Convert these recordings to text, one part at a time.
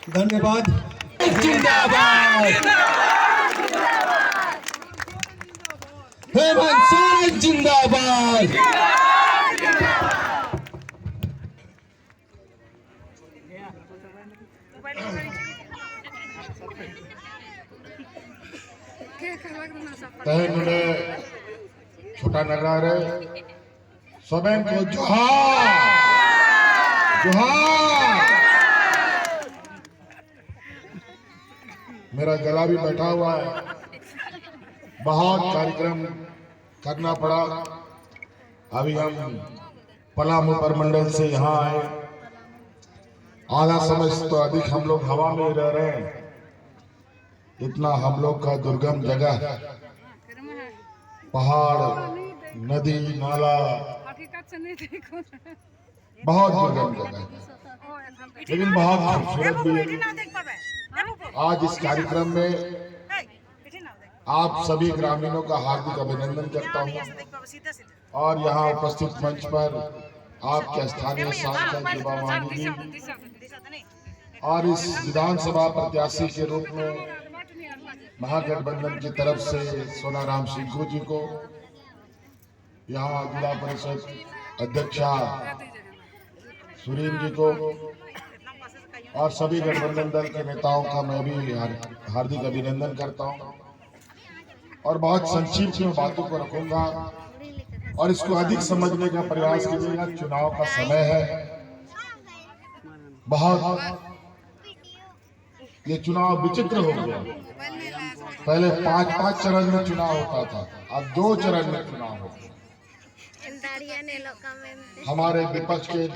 धन्यवाद। जिंदाबाद हेमंत सोरेन जिंदाबाद। मुझे छोटा नगार है सबैन को जोहार जोहार। मेरा गला भी बैठा हुआ है, बहुत कार्यक्रम करना पड़ा। अभी हम पलामू परमंडल से यहाँ आए, आधा समय से तो अधिक हम लोग हवा में रह रहे हैं। इतना हम लोग का दुर्गम जगह, पहाड़, नदी, नाला, बहुत दुर्गम जगह है, लेकिन बहुत खूबसूरत भी है। आज इस कार्यक्रम में आप सभी ग्रामीणों का हार्दिक अभिनंदन करता हूं और यहाँ उपस्थित मंच पर आपके स्थानीय सांसद युवा वाहिनी जी और इस विधानसभा प्रत्याशी के रूप में महागठबंधन की तरफ से सोनाराम सिंह जी को, यहाँ जिला परिषद अध्यक्षा सुरीन जी को और सभी गठबंधन दल के नेताओं का मैं भी हार्दिक अभिनंदन करता हूं। और बहुत संक्षिप्त में बातों को रखूंगा और इसको अधिक समझने का प्रयास कीजिएगा। चुनाव का समय है, बहुत ये चुनाव विचित्र हो गया। पहले 5-5 चरण में चुनाव होता था, अब 2 चरण में चुनाव होता है। हमारे विपक्ष के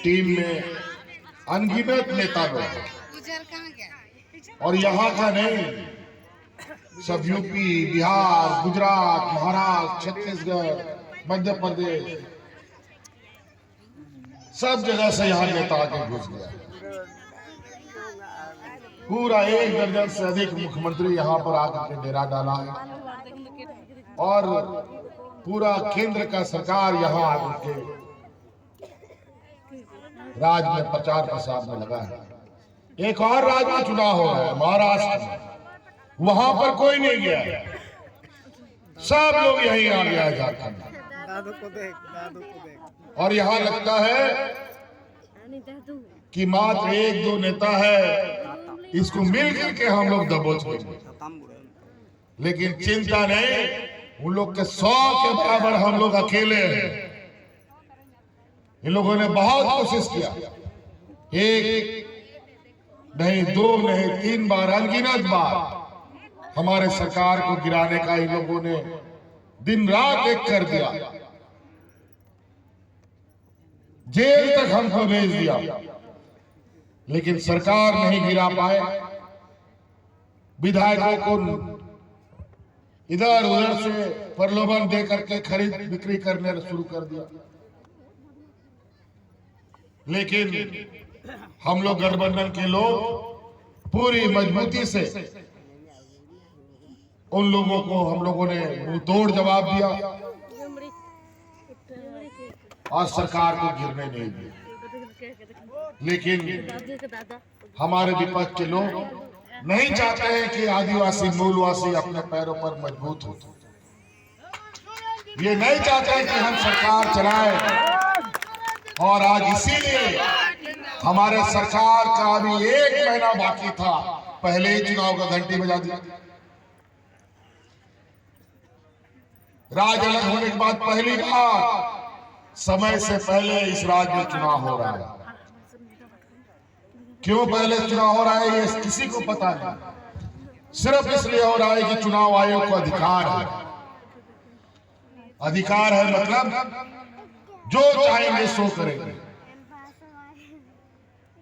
टीम में अनगिनत नेता लोग और यहाँ का नहीं, सब यूपी, बिहार, गुजरात, महाराष्ट्र, छत्तीसगढ़, मध्य प्रदेश, सब जगह से यहाँ नेता आके घुस गया। पूरा 1 दर्जन से अधिक मुख्यमंत्री यहाँ पर आकर के डेरा डाला है और पूरा केंद्र का सरकार यहाँ आकर के राज्य में प्रचार प्रसार में लगा है। एक और राज्य में चुनाव हो रहा है, महाराष्ट्र में, वहां पर कोई नहीं गया, सब लोग यहीं आ गया झारखंड। और यहाँ लगता है कि मात्र 1-2 नेता है, इसको मिल करके हम लोग दबोच लेंगे। लेकिन चिंता नहीं, उन लोग के 100 के बराबर हम लोग अकेले हैं। इन लोगों ने बहुत कोशिश किया, 1 नहीं, 2 नहीं, 3 बार, अनगिनत बार हमारे सरकार को गिराने का इन लोगों ने दिन रात एक कर दिया, जेल तक हमको भेज दिया, लेकिन सरकार नहीं गिरा पाए। विधायकों को इधर उधर से प्रलोभन दे करके खरीद बिक्री करने शुरू कर दिया। लेकिन हम लोग गठबंधन के लोग पूरी मजबूती से उन लोगों को हम लोगों ने मुंह तोड़ जवाब दिया और सरकार को गिरने नहीं दिया। लेकिन हमारे विपक्ष के लोग नहीं चाहते हैं कि आदिवासी मूलवासी अपने पैरों पर मजबूत हो। ये नहीं चाहते हैं कि हम सरकार चलाएं और आज इसीलिए हमारे सरकार का अभी 1 महीना बाकी था, पहले ही चुनाव का घंटी बजा दिया। राज्य अलग होने के बाद पहली बार समय से पहले इस राज्य में चुनाव हो रहा है। क्यों पहले चुनाव हो रहा है ये किसी को पता नहीं, सिर्फ इसलिए हो रहा है कि चुनाव आयोग को अधिकार है। अधिकार है मतलब जो चाहेंगे सो करेंगे।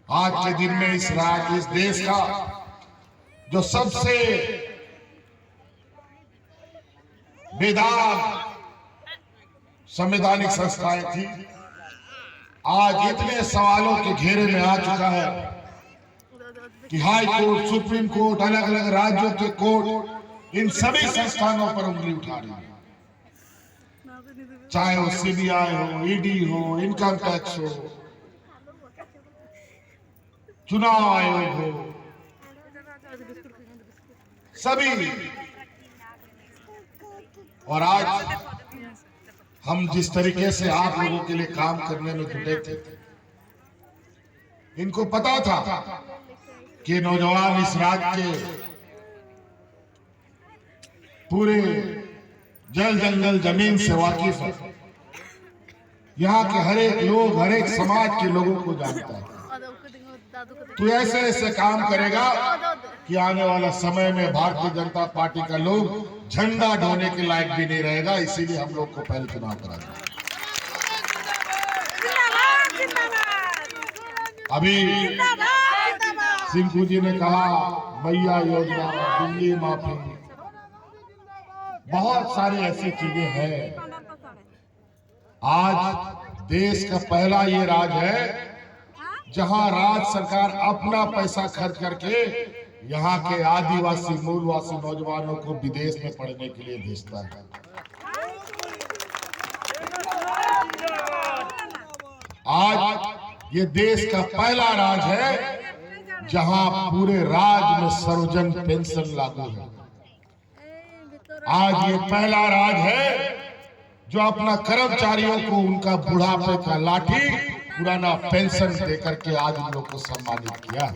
आज के दिन में इस राज्य, इस देश का जो सबसे बेदाग संवैधानिक संस्थाएं थी, आज इतने सवालों के घेरे में आ चुका है कि हाई कोर्ट, सुप्रीम कोर्ट, अलग अलग राज्यों के कोर्ट इन सभी संस्थानों पर उंगली उठा रही है। चाहे वो सीबीआई हो, ईडी हो, इनकम टैक्स हो, चुनाव आयोग हो, सभी। और आज हम जिस तरीके से आप लोगों के लिए काम करने में जुटे थे, इनको पता था कि नौजवान इस राज्य के पूरे जल जंगल जमीन से वाकिफ है। यहाँ के हर एक लोग, हर एक समाज के लोगों को जानता है। तो ऐसे ऐसे काम करेगा कि आने वाला समय में भारतीय जनता पार्टी का लोग झंडा ढोने के लायक भी नहीं रहेगा। इसीलिए हम लोग को पहले चुनाव कराना। अभी सिंकू जी ने कहा मैया योजना, दिल्ली माफी, बहुत सारी ऐसी चीजें हैं। आज देश का पहला ये राज है जहां राज्य सरकार अपना पैसा खर्च करके यहाँ के आदिवासी मूलवासी नौजवानों को विदेश में पढ़ने के लिए भेजता है। आज ये देश का पहला राज है जहां पूरे राज्य में सर्वजन पेंशन लागू है। आज ये पहला राज है जो अपना कर्मचारियों को उनका बुढ़ापे का लाठी, पुराना पेंशन देकर के आज उन लोग को सम्मानित किया है।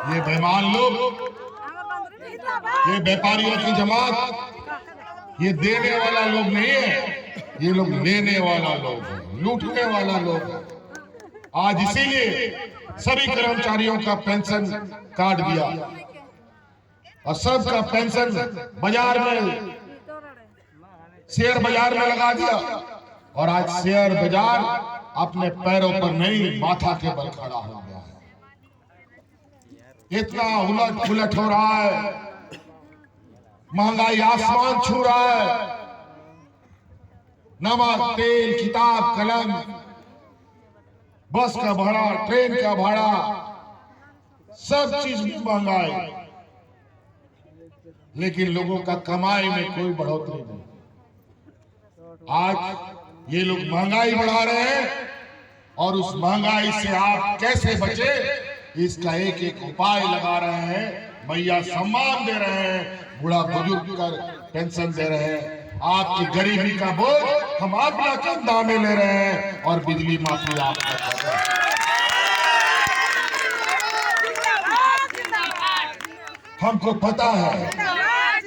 ये बेईमान लोग, ये व्यापारियों की जमात, ये देने वाला लोग नहीं है, ये लोग लेने वाला लोग है, लूटने वाला लोग है। आज इसीलिए सभी कर्मचारियों का पेंशन काट दिया और सबका पेंशन बाजार में, शेयर बाजार में लगा दिया। और आज शेयर बाजार अपने पैरों पर नहीं, माथा के बल खड़ा हो गया है। इतना उलट पुलट हो रहा है, महंगाई आसमान छू रहा है। नमक, तेल, किताब, कलम, बस का भाड़ा, ट्रेन का भाड़ा, सब चीज में महंगाई, लेकिन लोगों का कमाई में कोई बढ़ोतरी नहीं। आज ये लोग महंगाई बढ़ा रहे हैं और उस महंगाई से आप कैसे बचे, इसका एक एक उपाय लगा रहे हैं। मैया सम्मान दे रहे हैं, बूढ़ा बुजुर्ग कर पेंशन दे रहे हैं, आपकी गरीबी का बोझ हम अपना कंधा में ले रहे हैं और बिजली माफी आप कर रहे हैं। हमको पता है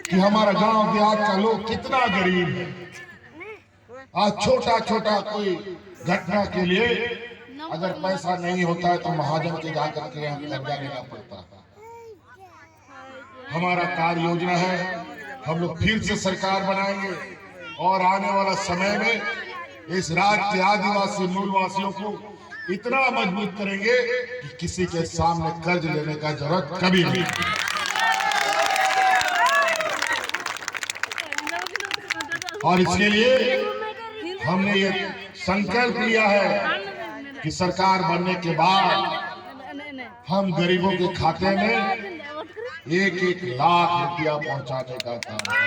कि हमारा गांव देहात का लोग कितना गरीब है। आज छोटा छोटा कोई घटना के लिए अगर पैसा नहीं होता है तो महाजन के जाकर के यहाँ कर्जा लेना पड़ता है। हमारा कार्य योजना है, हम लोग फिर से सरकार बनाएंगे और आने वाला समय में इस राज्य के आदिवासी मूलवासियों को इतना मजबूत करेंगे कि किसी के सामने कर्ज लेने का जरूरत कभी नहीं। और इसके लिए हमने ये संकल्प लिया है कि सरकार बनने के बाद हम गरीबों के खाते में 1-1 लाख रुपया पहुंचाने का काम है।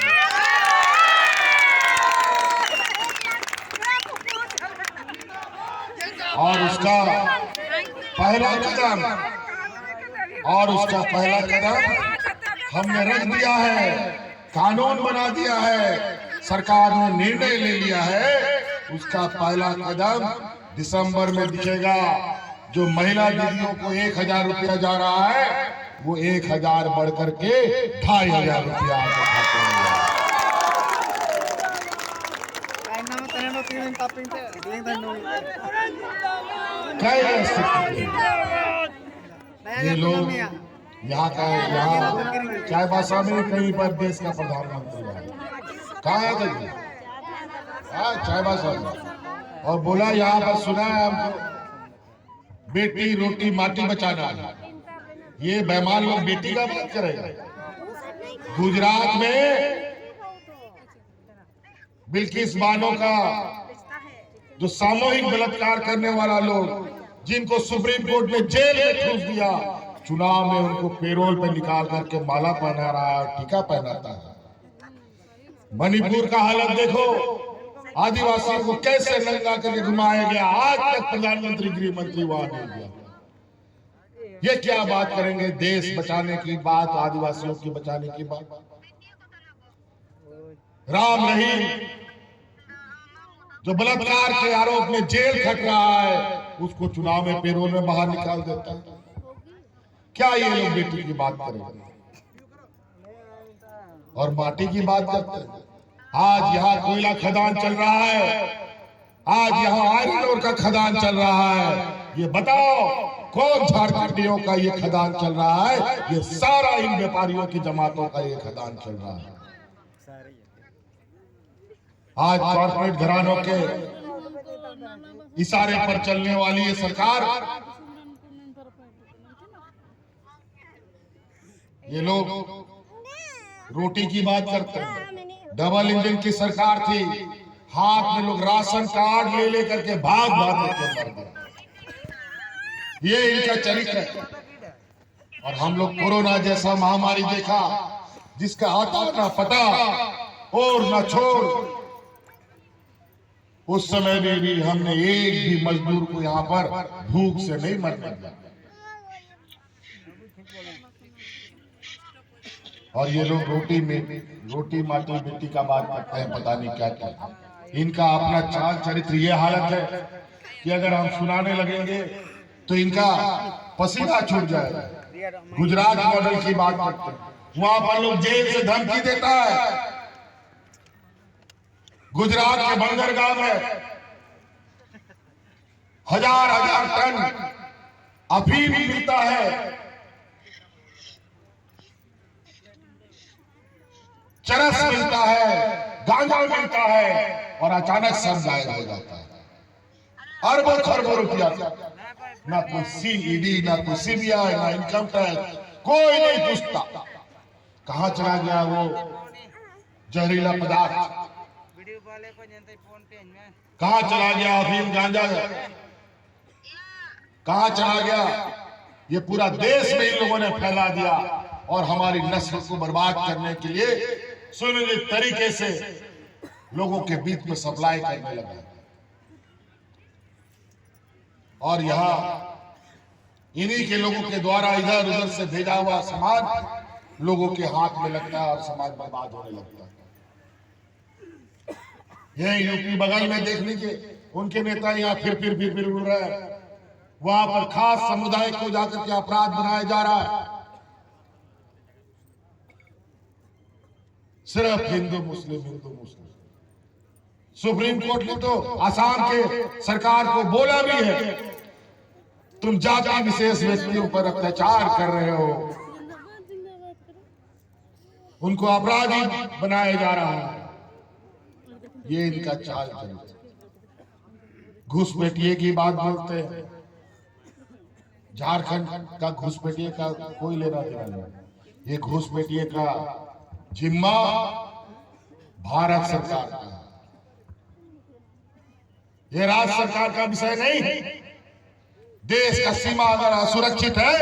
और उसका पहला कदम हमने रख दिया है, कानून बना दिया है, सरकार ने निर्णय ले लिया है। उसका पहला कदम दिसंबर में दिखेगा। जो महिला दीदियों को 1000 रुपया जा रहा है वो 1000 बढ़ करके 2500 रुपया आपके खाते में। ये लोग यहाँ चाय बासा में कहीं पर देश का प्रधानमंत्री है, कहाँ है चाय बासा में, और बोला यहाँ पर सुना है हमको बेटी रोटी माटी बचाना है। ये बेईमान लोग बेटी का बात करेगा। गुजरात में बिल्किस बानो का जो सामूहिक बलात्कार करने वाला लोग, जिनको सुप्रीम कोर्ट ने जेल में ठूस दिया, चुनाव में उनको पेरोल पे निकाल करके माला पहना रहा है, टीका पहनाता है। मणिपुर का हालत देखो, आदिवासियों को कैसे नंगा करके घुमाया गया, आज तक प्रधानमंत्री गृह मंत्री वहां नहीं गया। ये क्या बात करेंगे, देश बचाने की बात, आदिवासियों की बचाने की बात। राम रहीम जो बलात्कार के आरोप में जेल खट रहा है, उसको चुनाव में पेरोल में बाहर निकाल देता है। क्या ये लोग बेटी की बात करेंगे और माटी की बात करते हैं। आज यहाँ कोयला खदान चल रहा है, आज यहाँ आयरन ओर का खदान चल रहा है। ये बताओ कौन झारखंडियों का ये खदान चल रहा है? ये सारा इन व्यापारियों की जमातों का ये खदान चल रहा है। आज कॉर्पोरेट घरानों के इशारे पर चलने वाली ये सरकार, ये लोग रोटी की बात करते हैं। डबल इंजन की सरकार थी, हाथ में लोग राशन कार्ड ले लेकर के भाग के मर गए। ये इनका चरित्र है। और हम लोग कोरोना जैसा महामारी देखा, जिसका आता ना पता और ना छोड़, उस समय में भी हमने एक भी मजदूर को यहाँ पर भूख से नहीं मरने दिया। और ये लोग रोटी माटी मिट्टी का बात करते हैं, पता नहीं क्या क्या। इनका अपना चाल चरित्र ये हालत है कि अगर हम सुनाने लगेंगे तो इनका पसीना छूट जाएगा। गुजरात मॉडल की बात करते हैं, वहां पर लोग जेल से धमकी देता है। गुजरात के बंदरगाह में हजार टन अफीम मिलता है, चरस मिलता है, गांजा मिलता है, और अचानक सब गायब हो जाता है। अरबों खरबों रुपया, ना कोई सीईडी, ना कोई सीबीआई, ना इनकम टैक्स, कोई नहीं पूछता कहां चला गया वो जहरीला पदार्थ, कहां चला गया अफीम गांजा, कहां चला गया। ये पूरा देश में इन लोगों ने फैला दिया और हमारी नस्ल को बर्बाद करने के लिए सुनियोजित तरीके से लोगों के बीच में सप्लाई करने लगा। और यहाँ इन्हीं के लोगों के द्वारा इधर उधर से भेजा हुआ समाज लोगों के हाथ में लगता है और समाज बर्बाद होने लगता है। यही यूपी बगल में देख लीजिए, उनके नेता यहाँ फिर उड़ रहे हैं। वहां पर खास समुदाय को जाकर के अपराध बनाया जा रहा है। सिर्फ हिंदू मुस्लिम। सुप्रीम कोर्ट ने तो आसाम के सरकार को बोला भी है, तुम जाति विशेष व्यक्तियों पर अत्याचार कर रहे हो, उनको अपराधी बनाया जा रहा है। ये इनका चाल चरित्र। घुसपैठिए की बात बोलते हैं, झारखंड का घुसपैठिए का कोई लेना देना नहीं। ये घुसपैठिए का जिम्मा भारत सरकार का है, ये राज्य सरकार का विषय नहीं है। देश का सीमा अगर असुरक्षित है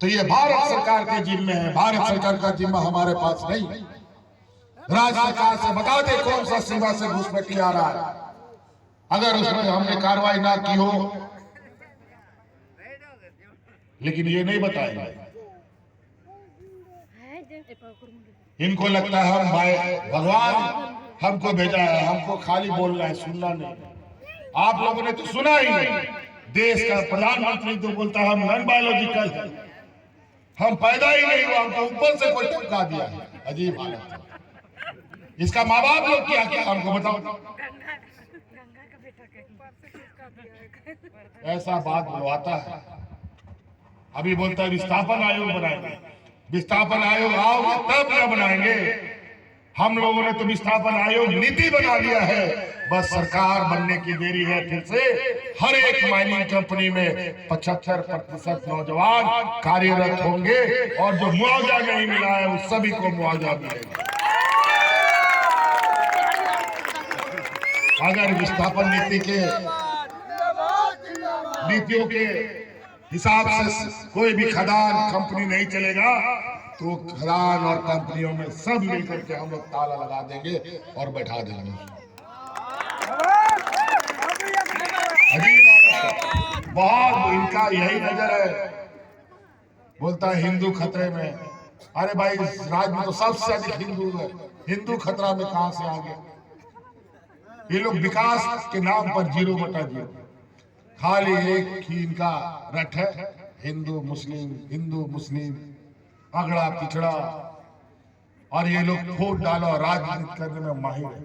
तो ये भारत सरकार के जिम्मे है, भारत सरकार का जिम्मा हमारे पास नहीं है। राज्य सरकार से बता दे कौन सा सीमा से घुसपैठी आ रहा है, अगर उसमें हमने कार्रवाई ना की हो। लेकिन ये नहीं बताएंगे, इनको लगता है हम भगवान हमको भेजा है, हमको खाली बोलना है, सुनना नहीं। आप लोगों ने तो सुना ही नहीं। देश का प्रधानमंत्री तो बोलता है हम नॉन बायोलॉजिकल है, हम पैदा ही नहीं हुआ, हमको ऊपर से कोई टपका दिया है। अजीब हालत है। इसका माँ बाप लोग क्या किया हमको बताओ। ऐसा बात बुलवाता है। अभी बोलता है विस्थापन आयोग बनाएंगे, विस्थापन आयोग आओगे तब क्या बनाएंगे। हम लोगों ने तो विस्थापन आयोग नीति बना लिया है, बस सरकार बनने की देरी है। फिर से हर एक माइनिंग कंपनी में 75% नौजवान कार्यरत होंगे और जो मुआवजा नहीं मिला है उस सभी को मुआवजा मिलेगा। अगर विस्थापन नीतियों के हिसाब से कोई भी खदान कंपनी नहीं चलेगा तो खदान और कंपनियों में सब मिलकर के हम लोग ताला लगा देंगे और बैठा देंगे। बहुत इनका यही नजर है, बोलता है हिंदू खतरे में। अरे भाई इस राज्य में तो सबसे अधिक हिंदू है, हिंदू खतरा में कहां से आ गए? ये लोग विकास के नाम पर 0/0, खाली एक ही इनका रट है, हिंदू मुस्लिम अगड़ा पिछड़ा, और ये लोग फूट डालो राजनीति करने में माहिर है।